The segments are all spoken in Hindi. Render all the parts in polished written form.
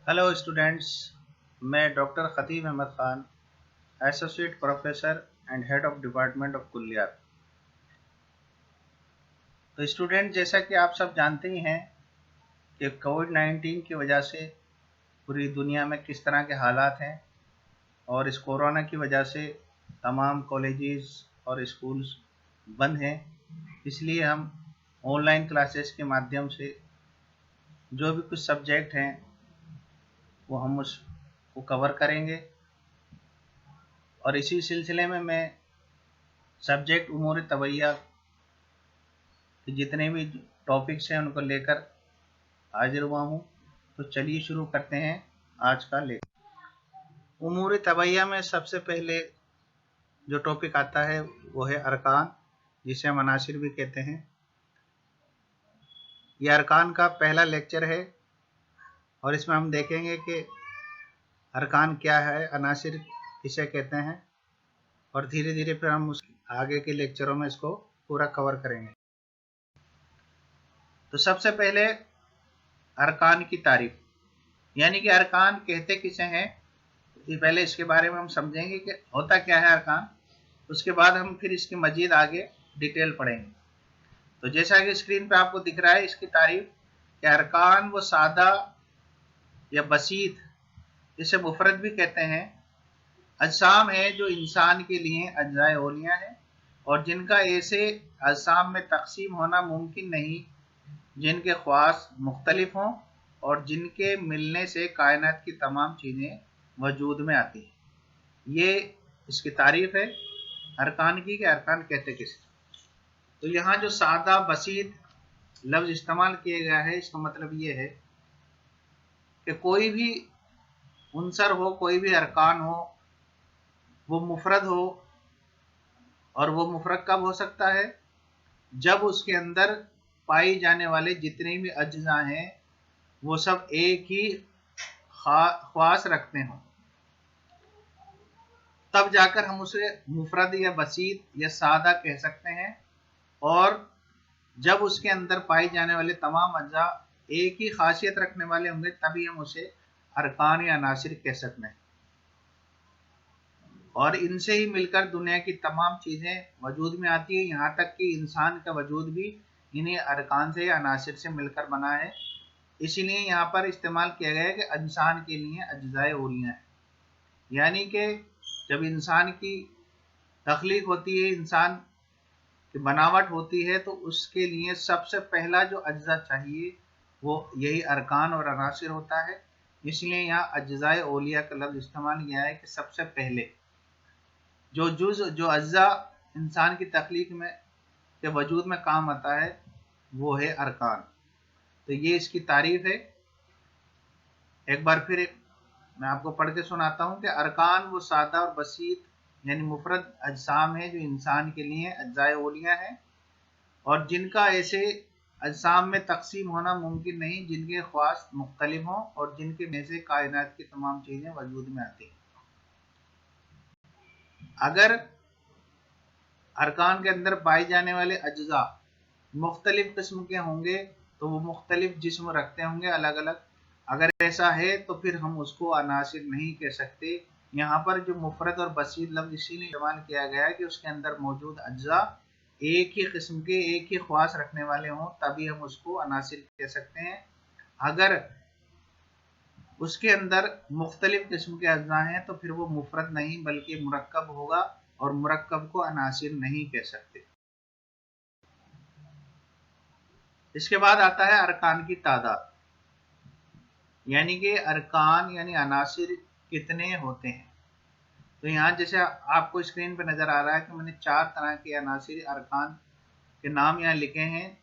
Hello students. मैं doctor Khatib Ahmad Khan, associate professor and head of department of कुल्लियात। तो स्टूडेंट, जैसा कि आप सब जानते ही हैं कि कोविड-19 की वजह से पूरी दुनिया में किस तरह के हालात हैं और इस कोरोना की वजह से तमाम कॉलेजेस और स्कूल्स बंद हैं। इसलिए हम ऑनलाइन क्लासेस के माध्यम से जो भी कुछ सब्जेक्ट हैं वो हम उसको कवर करेंगे। और इसी सिलसिले में मैं सब्जेक्ट उमूर तबैया के जितने भी टॉपिक्स हैं उनको लेकर हाजिर हुआ हूँ। तो चलिए शुरू करते हैं आज का लेक्चर। उमूर तबैया में सबसे पहले जो टॉपिक आता है वो है अरकान, जिसे हम अनासिर भी कहते हैं। यह अरकान का पहला लेक्चर है और इसमें हम देखेंगे कि अरकान क्या है, अनासिर किसे कहते हैं, और धीरे धीरे फिर हम उस आगे के लेक्चरों में इसको पूरा कवर करेंगे। तो सबसे पहले अरकान की तारीफ, यानी कि अरकान कहते किसे हैं, पहले इसके बारे में हम समझेंगे कि होता क्या है अरकान। उसके बाद हम फिर इसकी मजीद आगे डिटेल पढ़ेंगे। तो जैसा कि स्क्रीन पे आपको दिख रहा है इसकी तारीफ कि अरकान वो सादा या बसीत, जिसे मुफरद भी कहते हैं, अजसाम है जो इंसान के लिए अज्जाए ओलिया है और जिनका ऐसे अजसाम में तकसीम होना मुमकिन नहीं, जिनके ख्वास मुख्तलिफ हों और जिनके मिलने से कायनात की तमाम चीज़ें वजूद में आती हैं। ये इसकी तारीफ है अरकान की कि अरकान कहते किसे। तो यहाँ जो सादा बसीत लफ्ज़ इस्तेमाल किया गया है, इसका मतलब ये है कि कोई भी उनसर हो, कोई भी अरकान हो, वो मुफरद हो। और वो मुफरद कब हो सकता है? जब उसके अंदर पाई जाने वाले जितने भी अज्जा हैं वो सब एक ही ख्वास रखते हों, तब जाकर हम उसे मुफरद या बसीत या सादा कह सकते हैं। और जब उसके अंदर पाई जाने वाले तमाम अज्जा एक ही खासियत रखने वाले होंगे तभी हम उसे अरकान या अनासिर कह सकते हैं। और इनसे ही मिलकर दुनिया की तमाम चीज़ें वजूद में आती है, यहाँ तक कि इंसान का वजूद भी इन्हीं अरकान से या अनासिर से मिलकर बना है। इसीलिए यहाँ पर इस्तेमाल किया गया है कि इंसान के लिए अज्जाए ओलियाँ हैं, यानी कि जब इंसान की तख्लीक होती है, इंसान की बनावट होती है, तो उसके लिए सबसे पहला जो अज्जा चाहिए वो यही अरकान और अनासिर होता है। इसलिए यहाँ अज्जाए ओलिया का लफ्ज़ इस्तेमाल किया है कि सबसे पहले जो अज्जा इंसान की तख्लीक में के वजूद में काम आता है वो है अरकान। तो ये इसकी तारीफ है। एक बार फिर मैं आपको पढ़ के सुनाता हूँ कि अरकान वो सादा और बसीत यानी मुफरद अजसाम है जो इंसान के लिए अज्जाए ओलिया है और जिनका ऐसे अजसाम में तकसीम होना मुमकिन नहीं, जिनके ख्वास मुख्तलिफ हों और जिनके में से कायनात की तमाम चीज़ें वजूद में आती हैं। अगर अरकान के अंदर पाए जाने वाले अज्जा मुख्तलिफ किस्म के होंगे तो वो मुख्तलिफ जिस्म रखते होंगे अलग अलग। अगर ऐसा है तो फिर हम उसको अनासिर नहीं कह सकते। यहाँ पर जो मुफरद और बसीत लफ्ज़ इसीलिए इस्तेमाल किया गया है कि उसके अंदर मौजूद अज्जा एक ही किस्म के, एक ही ख्वास रखने वाले हों, तभी हम उसको अनासिर कह सकते हैं। अगर उसके अंदर मुख्तलिफ किस्म के अज्जा हैं तो फिर वो मुफरद नहीं बल्कि मुरक्कब होगा और मुरक्कब को अनासिर नहीं कह सकते। इसके बाद आता है अरकान की तादाद, यानी कि अरकान यानी अनासिर कितने होते हैं। तो यहाँ जैसे आपको स्क्रीन पे नज़र आ रहा है कि मैंने 4 तरह के अनासिर अरकान के नाम यहाँ लिखे हैं: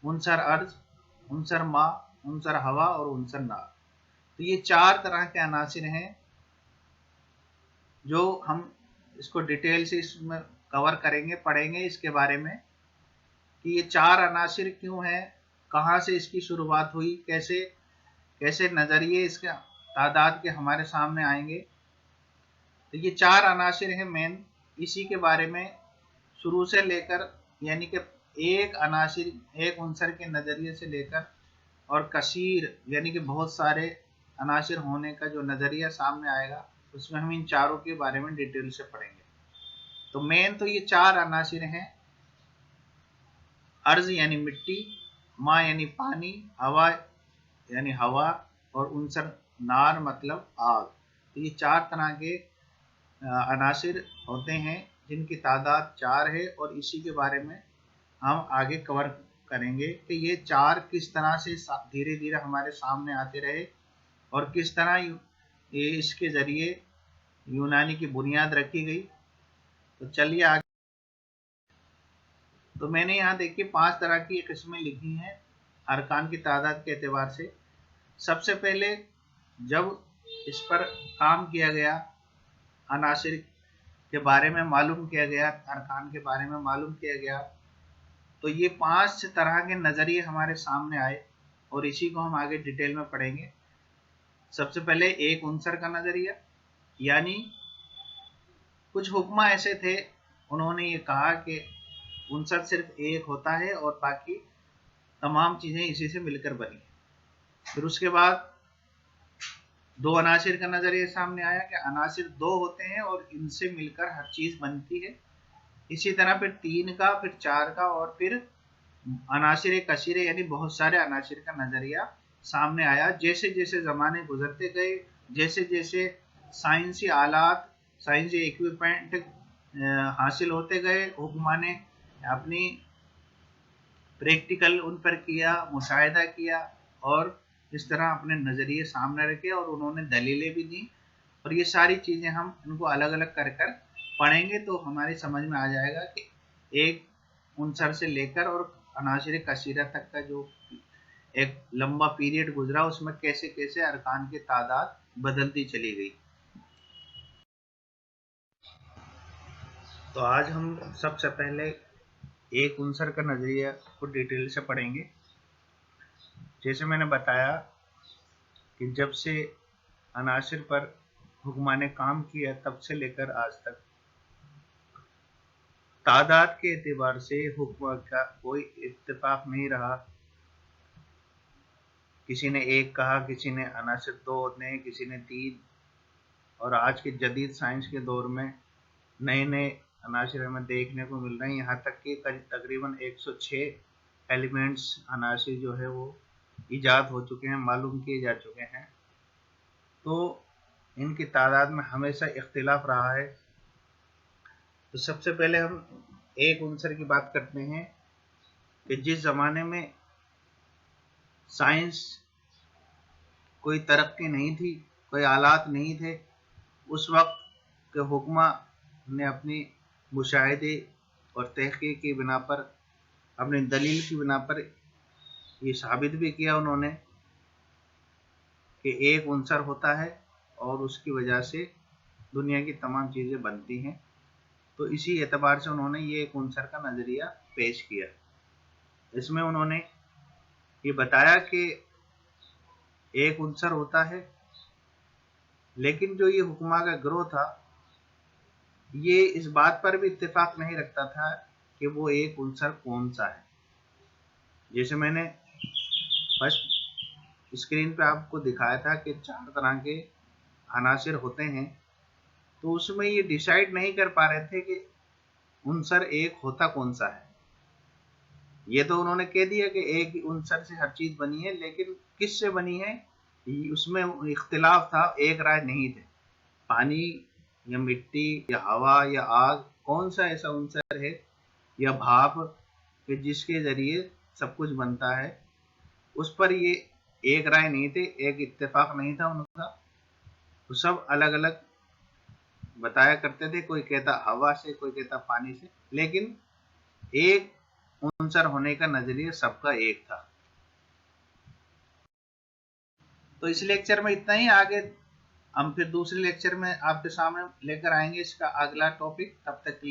उनसर अर्ज, उनसर मा, उनसर हवा और उनसर नार। तो ये 4 तरह के अनासिर हैं जो हम इसको डिटेल से इसमें कवर करेंगे, पढ़ेंगे इसके बारे में कि ये 4 अनासिर क्यों हैं, कहाँ से इसकी शुरुआत हुई, कैसे कैसे नज़रिए इसके तादाद के हमारे सामने आएंगे। तो ये 4 अनासिर हैं मेन, इसी के बारे में शुरू से लेकर, यानी कि एक अनासिर एक उनसर के नज़रिए से लेकर और कसीर यानी कि बहुत सारे अनासिर होने का जो नज़रिया सामने आएगा, उसमें हम इन चारों के बारे में डिटेल से पढ़ेंगे। तो मेन तो ये चार अनासिर हैं, अर्ज यानी मिट्टी, माँ यानी पानी, हवा यानी हवा, और उनसर नार मतलब आग। तो ये चार तरह के अनासिर होते हैं जिनकी तादाद 4 है, और इसी के बारे में हम आगे कवर करेंगे कि ये चार किस तरह से धीरे धीरे हमारे सामने आते रहे और किस तरह ये इसके जरिए यूनानी की बुनियाद रखी गई। तो चलिए आगे। तो मैंने यहाँ देखिए 5 तरह की किस्में लिखी हैं अरकान की तादाद के एतबार से। सबसे पहले जब इस पर काम किया गया, अनासिर के बारे में मालूम किया गया, अरकान के बारे में मालूम किया गया, तो ये 5 तरह के नज़रिए हमारे सामने आए और इसी को हम आगे डिटेल में पढ़ेंगे। सबसे पहले एक उनसर का नज़रिया, यानी कुछ हुक्मा ऐसे थे, उन्होंने ये कहा कि उनसर सिर्फ एक होता है और बाकी तमाम चीज़ें इसी से मिलकर बनी। फिर उसके बाद दो अनासिर का नज़रिया सामने आया कि अनासिर दो होते हैं और इनसे मिलकर हर चीज़ बनती है। इसी तरह फिर 3 का, फिर 4 का, और फिर अनासिर कसीर यानी बहुत सारे अनासिर का नज़रिया सामने आया। जैसे जैसे ज़माने गुजरते गए, जैसे जैसे साइंसी आलात, साइंसी इक्विपमेंट हासिल होते गए, हुक्मा ने अपनी प्रैक्टिकल उन पर किया, मुशाहिदा किया और इस तरह अपने नज़रिए सामने रखे और उन्होंने दलीलें भी दी। और ये सारी चीज़ें हम इनको अलग अलग कर कर पढ़ेंगे तो हमारी समझ में आ जाएगा कि एक उनसर से लेकर और अनासिर कसीरा तक का जो एक लंबा पीरियड गुजरा, उसमें कैसे कैसे अरकान की तादाद बदलती चली गई। तो आज हम सबसे पहले एक उनसर का नज़रिया को डिटेल से पढ़ेंगे। जैसे मैंने बताया कि जब से अनासिर पर हुक्मा ने काम किया तब से लेकर आज तक तादाद के एतबार से हुक्मा का कोई इत्तेफाक नहीं रहा। किसी ने एक कहा, किसी ने अनासिर 2 होते हैं, किसी ने 3, और आज के जदीद साइंस के दौर में नए नए अनासिर हमें देखने को मिल रहे हैं। यहाँ तक कि तकरीबन 106 एलिमेंट्स अनासिर जो है वो ईजाद हो चुके हैं, मालूम किए जा चुके हैं। तो इनकी तादाद में हमेशा इख्तिलाफ रहा है। तो सबसे पहले हम एक उनसर की बात करते हैं कि जिस ज़माने में साइंस कोई तरक्की नहीं थी, कोई आलात नहीं थे, उस वक्त के हुक्मा ने अपनी मुशाहिदे और तहकीक की बिना पर, अपनी दलील की बिना पर ये साबित भी किया उन्होंने कि एक उनसर होता है और उसकी वजह से दुनिया की तमाम चीज़ें बनती हैं। तो इसी एतबार से उन्होंने ये एक उनसर का नज़रिया पेश किया। इसमें उन्होंने ये बताया कि एक उनसर होता है, लेकिन जो ये हुक्मा का ग्रोह था ये इस बात पर भी इत्तेफाक नहीं रखता था कि वो एक उनसर कौन सा है। जैसे मैंने फर्स्ट स्क्रीन पे आपको दिखाया था कि 4 तरह के अनासिर होते हैं, तो उसमें ये डिसाइड नहीं कर पा रहे थे कि उनसर एक होता कौन सा है। ये तो उन्होंने कह दिया कि एक उनसर से हर चीज बनी है, लेकिन किस से बनी है उसमें इख्तिलाफ था, एक राय नहीं थे। पानी या मिट्टी या हवा या आग, कौन सा ऐसा उनसर है या भाप कि जिसके जरिए सब कुछ बनता है, उस पर ये एक राय नहीं थे, एक इत्तेफाक नहीं था उनका। तो सब अलग अलग बताया करते थे, कोई कहता हवा से, कोई कहता पानी से, लेकिन एक उनसर होने का नजरिया सबका एक था। तो इस लेक्चर में इतना ही। आगे हम फिर दूसरे लेक्चर में आपके सामने लेकर आएंगे इसका अगला टॉपिक। तब तक के लिए